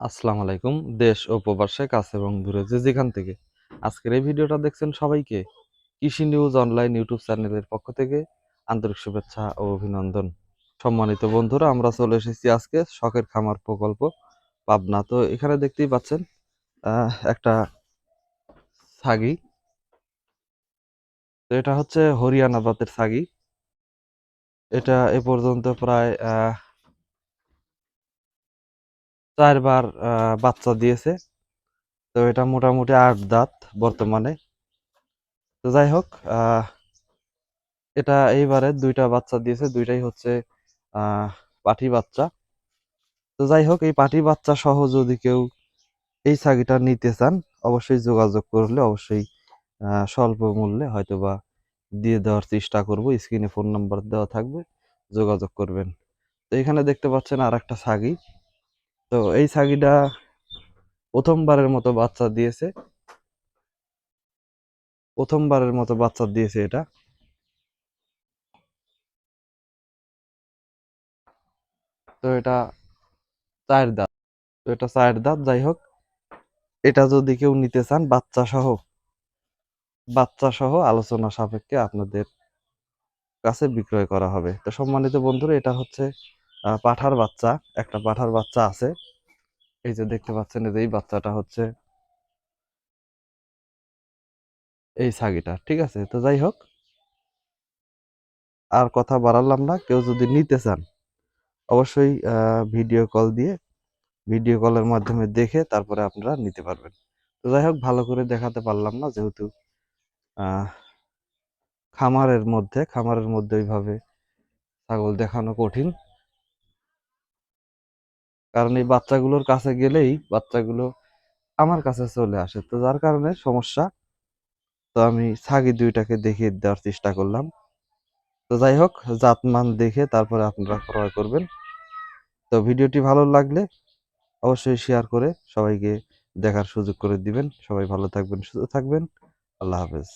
আসসালামু আলাইকুম। দেশ ও প্রবাসে কাছে এবং দূরে যে যেখান থেকে আজকের এই ভিডিওটা দেখছেন সবাইকে কৃষি নিউজ অনলাইন ইউটিউব চ্যানেলের পক্ষ থেকে আন্তরিক শুভেচ্ছা ও অভিনন্দন। সম্মানিত বন্ধুরা, আমরা চলে এসেছি আজকে শখের খামার প্রকল্প পাবনা। তো এখানে দেখতেই পাচ্ছেন একটা ছাগি। তো এটা হচ্ছে হরিয়ানা জাতের ছাগি। এটা এ পর্যন্ত প্রায় 4 বার বাচ্চা দিয়েছে। তো এটা মোটামুটি 8 দাঁত বর্তমানে। তো যাই হোক, এটা এইবারে 2টা বাচ্চা দিয়েছে, 2টাই হচ্ছে আহ পাঠি বাচ্চা। তো যাই হোক, এই পাঠি বাচ্চা সহ যদি কেউ এই ছাগিটা নিতে চান, অবশ্যই যোগাযোগ করলে অবশ্যই স্বল্প মূল্যে হয়তোবা দিয়ে দেওয়ার চেষ্টা করব। স্ক্রিনে ফোন নাম্বার দেওয়া থাকবে, যোগাযোগ করবেন। তো এখানে দেখতে পাচ্ছেন আর একটা ছাগি। তো এই ছাগিটা প্রথমবারের মতো বাচ্চা দিয়েছে, এটা। তো এটা 4 দাঁত। যাই হোক, এটা যদি কেউ নিতে চান বাচ্চা সহ আলোচনা সাপেক্ষে আপনাদের কাছে বিক্রয় করা হবে। তো সম্মানিত বন্ধুরা, এটা হচ্ছে পাঠার বাচ্চা। একটা পাঠার বাচ্চা আছে, এই যে দেখতে পাচ্ছেন, এই যে এই বাচ্চাটা হচ্ছে এই ছাগিটা। ঠিক আছে, তো যাই হোক, আর কথা বাড়ালাম না। কেউ যদি নিতে চান অবশ্যই ভিডিও কলের মাধ্যমে দেখে তারপরে আপনারা নিতে পারবেন। তো যাই হোক, ভালো করে দেখাতে পারলাম না, যেহেতু আহ খামারের মধ্যে ওইভাবে ছাগল দেখানো কঠিন। কারণ এই বাচ্চাগুলোর কাছে গেলেই বাচ্চাগুলো আমার কাছে চলে আসে, তো যার কারণে সমস্যা। তো আমি ছাগি 2টাকে দেখিয়ে দেওয়ার চেষ্টা করলাম। তো যাই হোক, জাতমান দেখে তারপরে আপনারা ক্রয় করবেন। তো ভিডিওটি ভালো লাগলে অবশ্যই শেয়ার করে সবাইকে দেখার সুযোগ করে দিবেন। সবাই ভালো থাকবেন, সুস্থ থাকবেন। আল্লাহ হাফেজ।